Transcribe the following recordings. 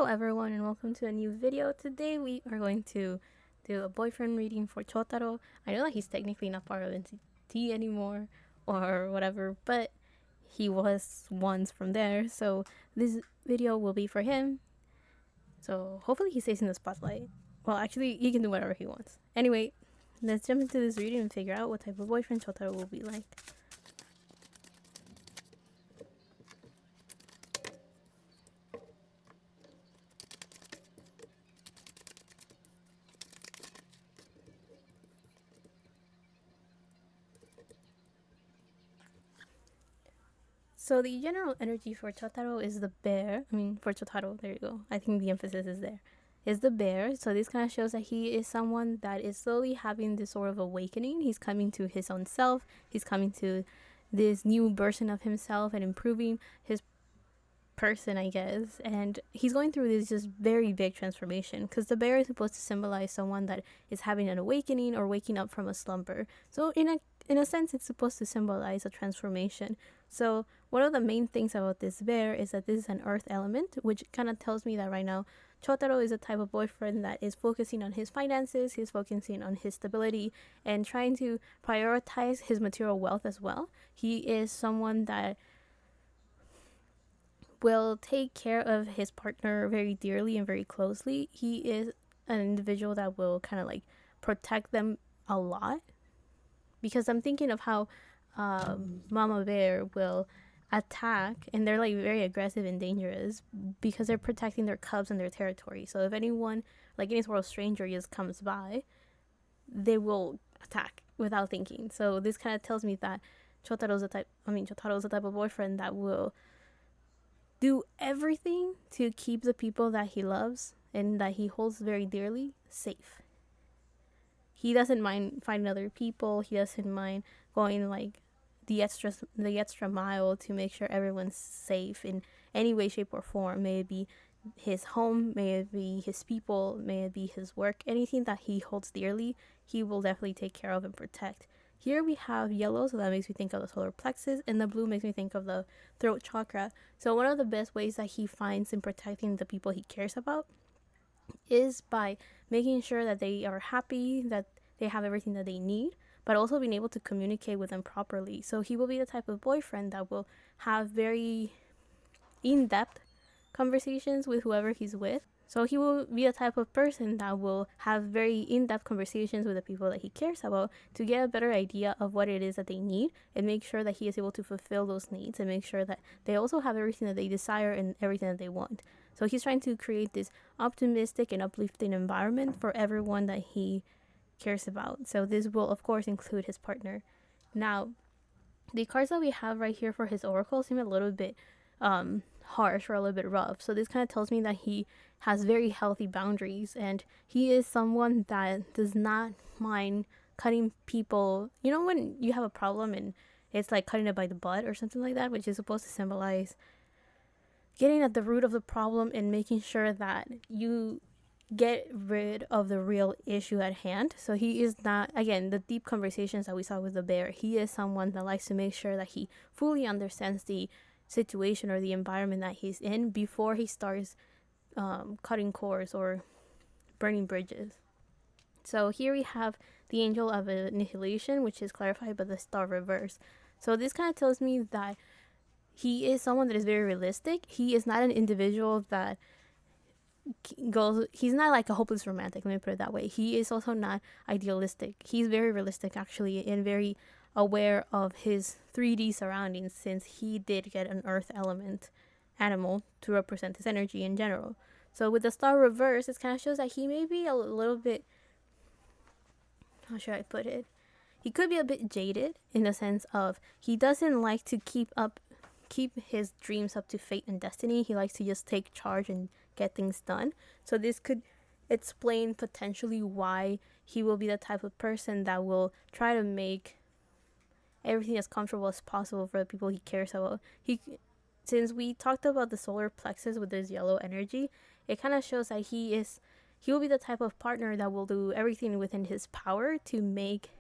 Hello everyone and welcome to a new video. Today we are going to do a boyfriend reading for Shotaro. I know that he's technically not part of NCT anymore or whatever, but he was once from there, so this video will be for him. So hopefully he stays in the spotlight. Well, actually he can do whatever he wants. Anyway, let's jump into this reading and figure out what type of boyfriend Shotaro will be like. So the general energy for Chotaro is the bear. For Chotaro, there you go. I think the emphasis is there. Is the bear. So this kind of shows that he is someone that is slowly having this sort of awakening. He's coming to his own self. He's coming to this new version of himself and improving his person, I guess. And he's going through this just very big transformation because the bear is supposed to symbolize someone that is having an awakening or waking up from a slumber. So in a sense, it's supposed to symbolize a transformation. So one of the main things about this bear is that this is an earth element, which kind of tells me that right now Chotaro is a type of boyfriend that is focusing on his finances, he's focusing on his stability, and trying to prioritize his material wealth as well. He is someone that will take care of his partner very dearly and very closely. He is an individual that will kind of like protect them a lot, because I'm thinking of how Mama Bear will attack, and they're like very aggressive and dangerous because they're protecting their cubs and their territory. So if anyone, like any sort of stranger, just comes by, they will attack without thinking. So this kind of tells me that Chotaro's the type of boyfriend that will do everything to keep the people that he loves and that he holds very dearly safe. He doesn't mind finding other people. He doesn't mind going like the extra mile to make sure everyone's safe in any way, shape, or form. May it be his home, may it be his people, may it be his work. Anything that he holds dearly, he will definitely take care of and protect. Here we have yellow, so that makes me think of the solar plexus, and the blue makes me think of the throat chakra. So one of the best ways that he finds in protecting the people he cares about is by making sure that they are happy, that they have everything that they need, but also being able to communicate with them properly. So he will be the type of boyfriend that will have very in-depth conversations with whoever he's with. So he will be a type of person that will have very in-depth conversations with the people that he cares about to get a better idea of what it is that they need, and make sure that he is able to fulfill those needs, and make sure that they also have everything that they desire and everything that they want. So he's trying to create this optimistic and uplifting environment for everyone that he cares about. So this will of course include his partner. Now, the cards that we have right here for his oracle seem a little bit harsh or a little bit rough. So this kind of tells me that he has very healthy boundaries, and he is someone that does not mind cutting people. You know, when you have a problem and it's like cutting it by the butt or something like that, which is supposed to symbolize getting at the root of the problem and making sure that you get rid of the real issue at hand. So he is not, again, the deep conversations that we saw with the bear, he is someone that likes to make sure that he fully understands the situation or the environment that he's in before he starts cutting cords or burning bridges. So here we have the angel of annihilation, which is clarified by the star reverse. So this kind of tells me that he is someone that is very realistic. He is not an individual that he's not like a hopeless romantic, let me put it that way. He is also not idealistic. He's very realistic actually, and very aware of his 3D surroundings, since he did get an earth element animal to represent his energy in general. So with the star reverse, it kind of shows that he may be a little bit, how should I put it, he could be a bit jaded in the sense of he doesn't like to keep his dreams up to fate and destiny. He likes to just take charge and get things done. So this could explain potentially why he will be the type of person that will try to make everything as comfortable as possible for the people he cares about. Since we talked about the solar plexus with this yellow energy, it kind of shows that he will be the type of partner that will do everything within his power to make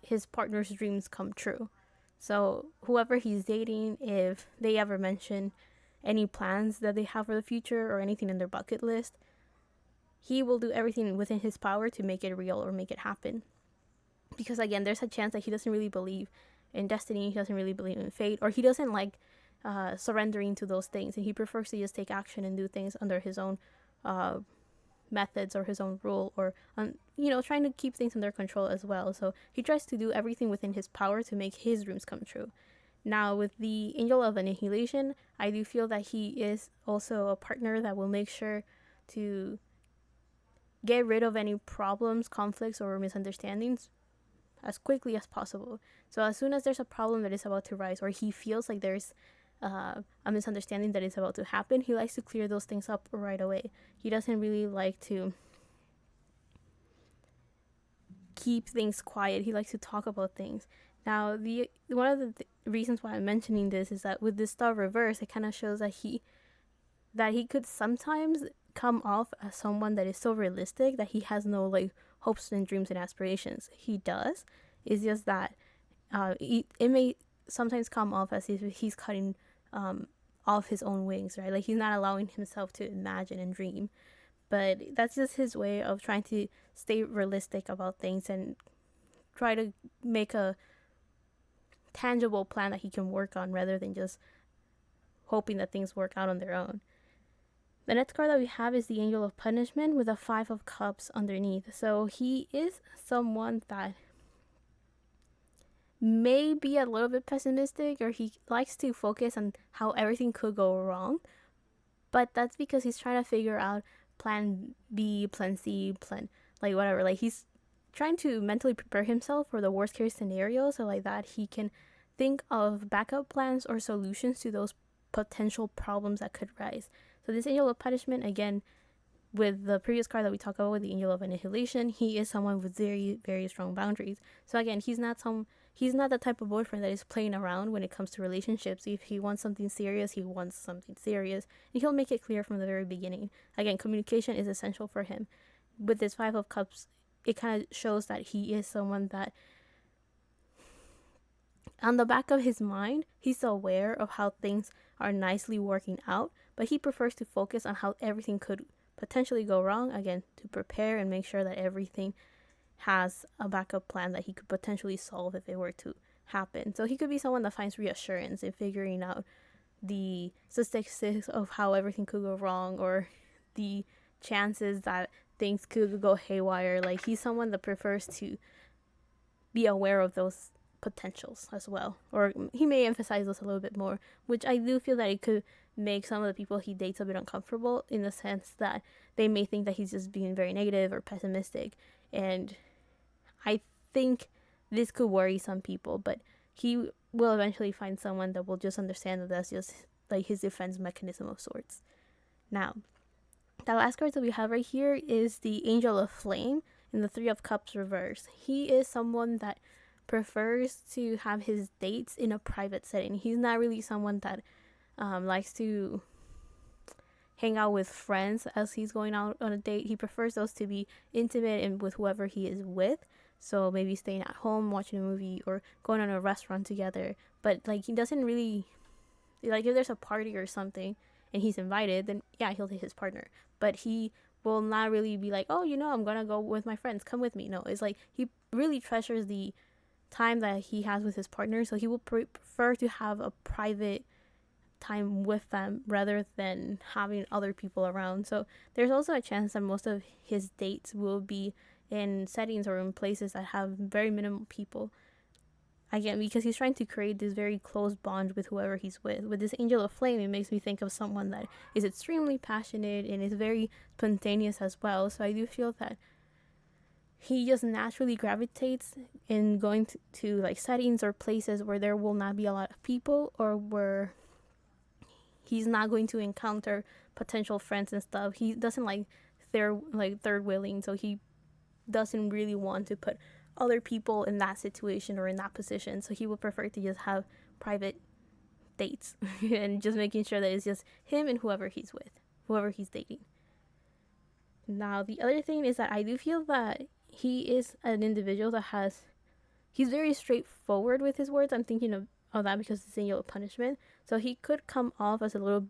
his partner's dreams come true. So whoever he's dating, if they ever mention any plans that they have for the future or anything in their bucket list, he will do everything within his power to make it real or make it happen. Because again, there's a chance that he doesn't really believe in destiny, he doesn't really believe in fate, or he doesn't like surrendering to those things, and he prefers to just take action and do things under his own methods or his own rule, or trying to keep things under control as well. So he tries to do everything within his power to make his dreams come true. Now, with the Angel of Annihilation, I do feel that he is also a partner that will make sure to get rid of any problems, conflicts, or misunderstandings as quickly as possible. So as soon as there's a problem that is about to rise, or he feels like there's a misunderstanding that is about to happen, he likes to clear those things up right away. He doesn't really like to keep things quiet. He likes to talk about things. Now, one of the reasons why I'm mentioning this is that with this star reverse, it kind of shows that he could sometimes come off as someone that is so realistic that he has no like hopes and dreams and aspirations. He does. It's just that it may sometimes come off as if he's cutting off his own wings, right? Like he's not allowing himself to imagine and dream. But that's just his way of trying to stay realistic about things and try to make a tangible plan that he can work on rather than just hoping that things work out on their own. The next card that we have is the Angel of Punishment with a 5 of Cups underneath. So he is someone that may be a little bit pessimistic, or he likes to focus on how everything could go wrong. But that's because he's trying to figure out plan B, plan C, plan like whatever. Like he's trying to mentally prepare himself for the worst case scenario, so like that he can think of backup plans or solutions to those potential problems that could rise. So this Angel of Punishment, again, with the previous card that we talked about with the Angel of Annihilation, he is someone with very, very strong boundaries. So again, he's not the type of boyfriend that is playing around when it comes to relationships. If he wants something serious, he wants something serious, and he'll make it clear from the very beginning. Again, communication is essential for him. With this 5 of Cups, it kind of shows that he is someone that on the back of his mind, he's aware of how things are nicely working out, but he prefers to focus on how everything could potentially go wrong, again, to prepare and make sure that everything has a backup plan that he could potentially solve if it were to happen. So he could be someone that finds reassurance in figuring out the statistics of how everything could go wrong, or the chances that things could go haywire. Like he's someone that prefers to be aware of those potentials as well, or he may emphasize those a little bit more, which I do feel that it could make some of the people he dates a bit uncomfortable, in the sense that they may think that he's just being very negative or pessimistic, and I think this could worry some people, but he will eventually find someone that will just understand that that's just like his defense mechanism of sorts. Now, the last card that we have right here is the Angel of Flame in the 3 of Cups reverse. He is someone that prefers to have his dates in a private setting. He's not really someone that likes to hang out with friends as he's going out on a date. He prefers those to be intimate and with whoever he is with. So maybe staying at home, watching a movie, or going on a restaurant together. But like he doesn't really, like if there's a party or something and he's invited, then yeah, he'll take his partner. But he will not really be like, oh, I'm gonna go with my friends, come with me. No, it's like he really treasures the time that he has with his partner, so he will prefer to have a private time with them rather than having other people around. So there's also a chance that most of his dates will be in settings or in places that have very minimal people, again, because he's trying to create this very close bond with whoever he's with. With this Angel of Flame, it makes me think of someone that is extremely passionate and is very spontaneous as well. So I do feel that he just naturally gravitates in going to like settings or places where there will not be a lot of people, or where he's not going to encounter potential friends and stuff. He doesn't like third wheeling, so he doesn't really want to put other people in that situation or in that position. So he would prefer to just have private dates and just making sure that it's just him and whoever he's with, whoever he's dating. Now, the other thing is that I do feel that he is an individual that he's very straightforward with his words. I'm thinking of that because it's Angel of Punishment. So he could come off as a little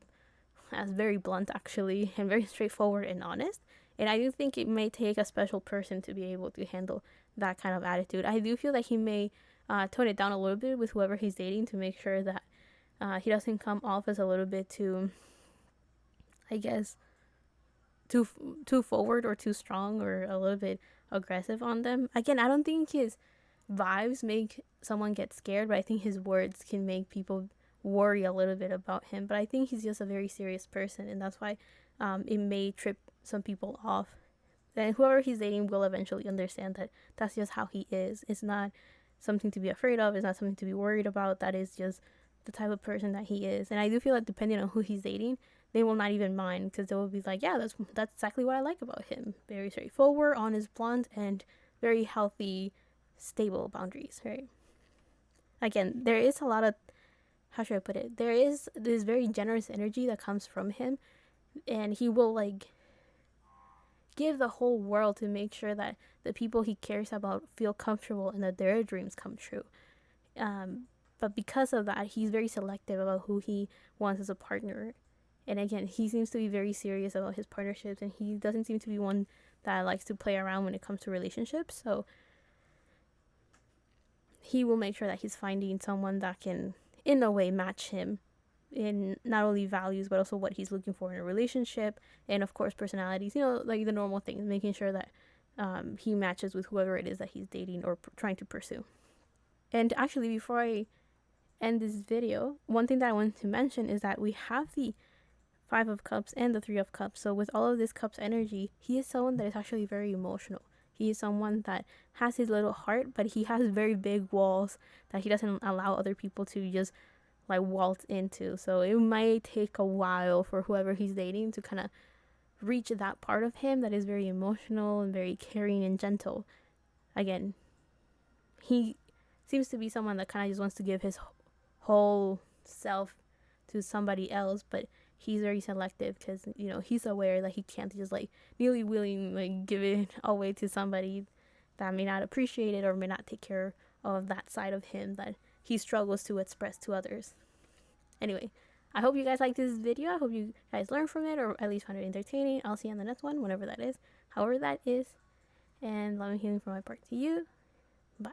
as very blunt actually, and very straightforward and honest. And I do think it may take a special person to be able to handle that kind of attitude. I do feel that he may tone it down a little bit with whoever he's dating to make sure that he doesn't come off as a little bit too, I guess, too too forward or too strong or a little bit aggressive on them. Again, I don't think his vibes make someone get scared, but I think his words can make people worry a little bit about him. But I think he's just a very serious person, and that's why it may trip some people off. And whoever he's dating will eventually understand that that's just how he is. It's not something to be afraid of. It's not something to be worried about. That is just the type of person that he is. And I do feel like depending on who he's dating, they will not even mind because they will be like, yeah, that's exactly what I like about him. Very straightforward, honest, blunt, and very healthy, stable boundaries, right? Again, there is a lot of, how should I put it? There is this very generous energy that comes from him, and he will like give the whole world to make sure that the people he cares about feel comfortable and that their dreams come true. But because of that, he's very selective about who he wants as a partner. And again, he seems to be very serious about his partnerships, and he doesn't seem to be one that likes to play around when it comes to relationships. So he will make sure that he's finding someone that can, in a way, match him in not only values but also what he's looking for in a relationship, and of course personalities, like the normal things, making sure that he matches with whoever it is that he's dating or trying to pursue. And actually, before I end this video, one thing that I wanted to mention is that we have the Five of Cups and the Three of Cups. So with all of this Cups energy, he is someone that is actually very emotional. He is someone that has his little heart, but he has very big walls that he doesn't allow other people to just like waltz into. So it might take a while for whoever he's dating to kind of reach that part of him that is very emotional and very caring and gentle. Again, he seems to be someone that kind of just wants to give his whole self to somebody else, but he's very selective because he's aware that he can't just like newly willing like give it away to somebody that may not appreciate it or may not take care of that side of him that he struggles to express to others. Anyway, I hope you guys liked this video. I hope you guys learned from it or at least found it entertaining. I'll see you on the next one, whenever that is, however that is. And love and healing from my part to you. Bye.